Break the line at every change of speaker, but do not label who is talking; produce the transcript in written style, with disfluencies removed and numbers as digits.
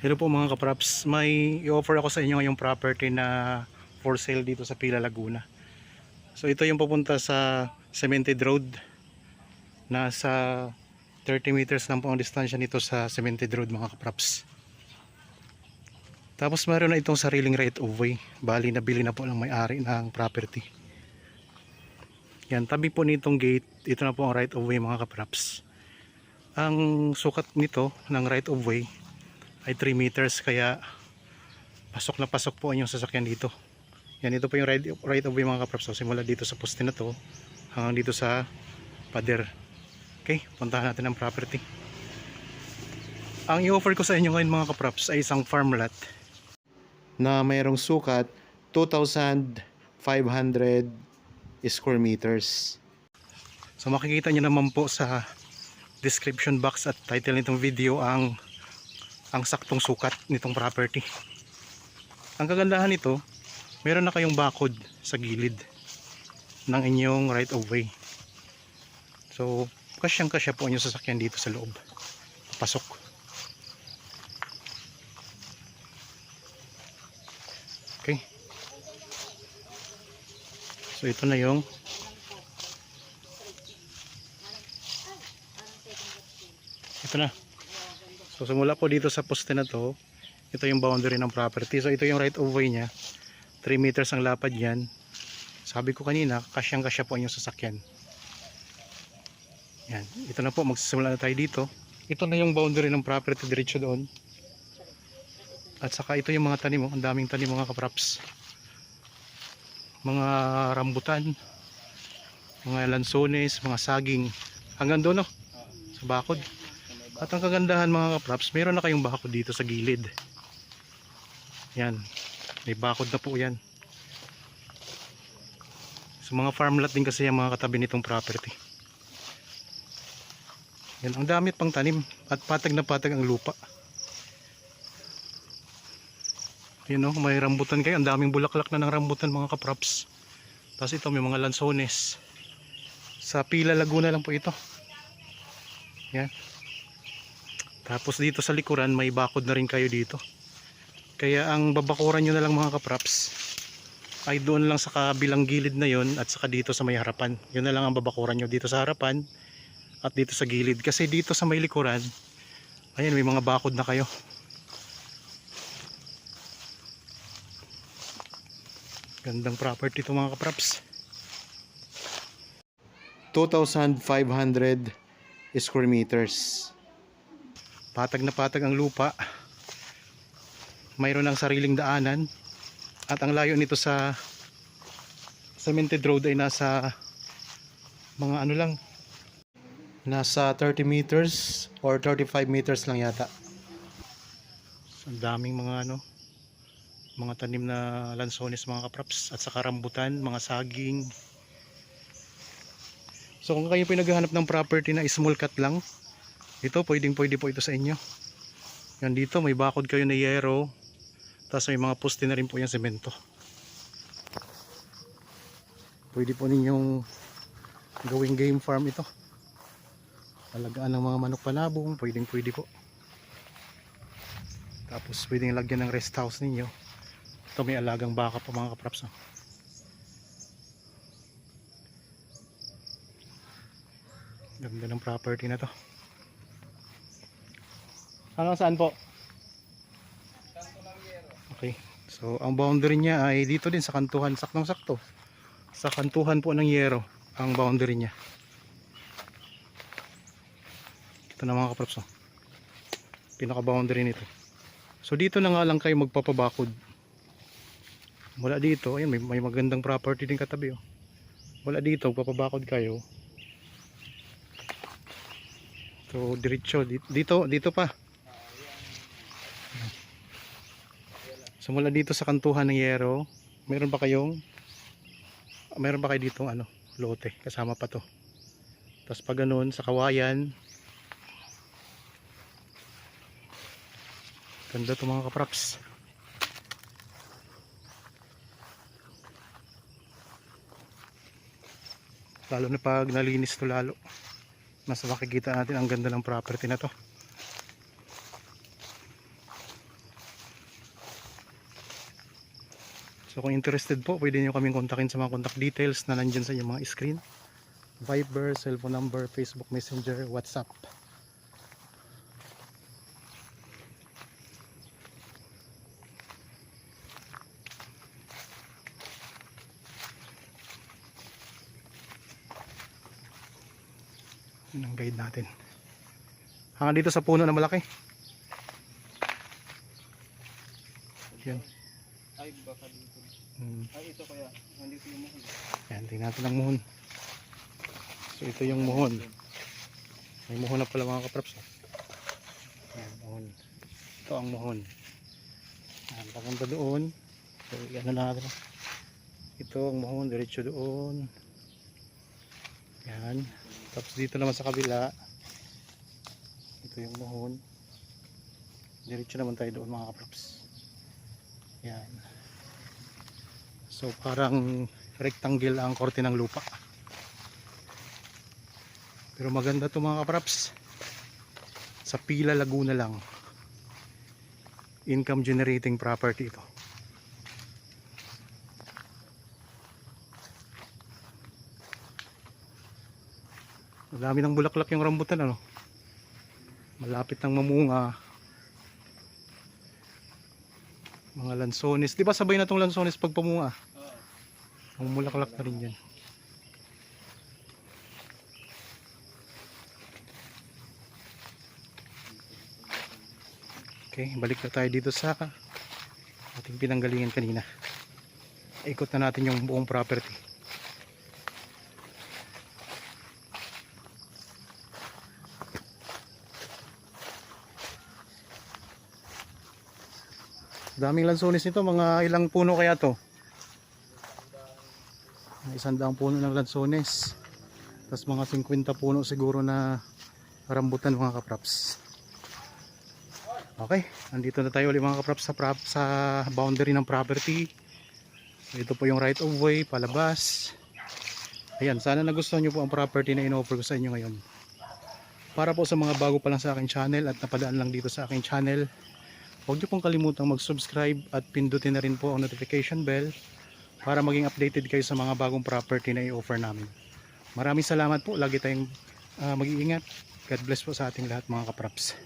Hello po mga kapraps, may i-offer ako sa inyo ngayong property na for sale dito sa Pila, Laguna. So ito yung papunta sa Cemented Road. Nasa 30 meters lang po ang distansya nito sa Cemented Road mga kapraps. Tapos meron na itong sariling right of way. Bali nabili na po ng may-ari ng property. Yan, tabi po nitong gate, ito na po ang right of way mga kapraps. Ang sukat nito ng right of way ay 3 meters, kaya pasok na pasok po ang yung sasakyan dito. Yan, ito po yung right of way mga kapraps. So, simula dito sa poste na to hanggang dito sa pader. Okay, puntahan natin ang property. Ang i-offer ko sa inyo ngayon mga kapraps ay isang farm lot na mayroong sukat 2,500 square meters. So makikita nyo naman po sa description box at title nitong video ang saktong sukat nitong property. Ang kagandahan nito, meron na kayong bakod sa gilid ng inyong right of way. So kasyang-kasya po inyong sasakyan dito sa loob. Pasok. Okay. So ito na yung So simula po dito sa poste na to, ito yung boundary ng property. So ito yung right of way niya. 3 meters ang lapad yan. Sabi ko kanina, kasyang-kasya po yung sasakyan. Yan. Ito na po, magsisimula na tayo dito. Ito na yung boundary ng property, diretso doon. At saka ito yung mga tanim. Ang daming tanim mga kapraps. Mga rambutan, mga lansones, mga saging. Hanggang doon, no? Sa bakod. At ang kagandahan mga kapraps, meron na kayong bakod dito sa gilid. Yan, may bakod na po yan. So mga farm lot din kasi yung mga katabi nitong property. Yan, ang dami pang tanim at patag na patag ang lupa. Yan o, may rambutan kayo. Ang daming bulaklak na ng rambutan mga kapraps. Tapos ito may mga lansones. Sa Pila, Laguna lang po ito. Yan. Tapos dito sa likuran may bakod na rin kayo dito. Kaya ang babakuran nyo na lang mga kapraps ay doon lang sa kabilang gilid na yon at saka dito sa may harapan. Yun na lang ang babakuran nyo, dito sa harapan at dito sa gilid. Kasi dito sa may likuran, ayan, may mga bakod na kayo. Gandang property ito mga kapraps. 2,500 square meters. Patag na patag ang lupa. Mayroon ng sariling daanan. At ang layo nito sa Cemented Road ay nasa mga ano lang, nasa 30 meters or 35 meters lang yata. Ang daming mga ano, mga tanim na lansones mga kapraps, at saka rambutan, mga saging. So kung kayo pinaghahanap ng property na small cut lang, ito pwede po ito sa inyo. Yan, dito may bakod kayo na yero, tapos may mga poste na rin po yung semento. Pwede po ninyong gawing game farm ito. Alagaan ng mga manok panabong, pwede po. Tapos pwedeng lagyan ng rest house ninyo. Ito may alagang baka pa mga kapraps. Ganda ng property na to. Hanggang saan po? Okay. So ang boundary niya ay dito din sa kantuhan, saktong sakto. Sa kantuhan po ng yero ang boundary niya. Ito na mga kapraps. Pinaka boundary nito. So dito na nga lang kayo magpapabakod. Mula dito, ayun, may magandang property din katabi. Mula dito, magpapabakod kayo. So diretso dito pa. So mula dito sa kantuhan ng yero, meron pa kayo dito ano, lote, kasama pa to. Tapos pag ganun sa kawayan, ganda to mga kapraps. Lalo na pag nalinis to, lalo mas makikita natin ang ganda ng property na to. So kung interested po, pwede nyo kaming kontakin sa mga contact details na nandyan sa inyong mga screen. Viber, cellphone number, Facebook Messenger, WhatsApp. Yun ang guide natin. Hanggang dito sa puno na malaki. Yan.
Ay, baka dito. Ay, ito kaya. Nandito yung muhon.
Yan, tingnan natin ang muhon. So ito yung muhon. May muhon na pala mga kapraps. Yan, muhon. Ito ang muhon. Yan, papunta doon. So yan na natin. Ito ang muhon, diretso doon. Yan. Tapos dito naman sa kabila, ito yung muhon. Diretso naman tayo doon mga kapraps. Yan. So parang rectangle ang korte ng lupa. Pero maganda to mga kapraps. Sa Pila, Laguna lang. Income generating property ito. Madami ng bulaklak yung rambutan, ano? Malapit ng mamunga. Mga lansones. Di ba sabay na itong lansones pag pamunga? Ang bulaklak na rin yan. Okay, balik na tayo dito sa ating pinanggalingan kanina. Ikot na natin yung buong property. Daming lansones nito, mga ilang puno kaya to? 100 puno ng lansones. Tapos mga 50 puno siguro na rambutan mga kapraps. Okay, nandito na tayo ulit mga kapraps sa boundary ng property. Ito po yung right of way palabas. Ayan, sana nagustuhan nyo po ang property na in-offer ko sa inyo ngayon. Para po sa mga bago pa lang sa aking channel at napadaan lang dito sa aking channel, huwag niyo pong kalimutang mag-subscribe at pindutin na rin po ang notification bell para maging updated kayo sa mga bagong property na i-offer namin. Maraming salamat po. Lagi tayong mag-iingat. God bless po sa ating lahat mga kapraps.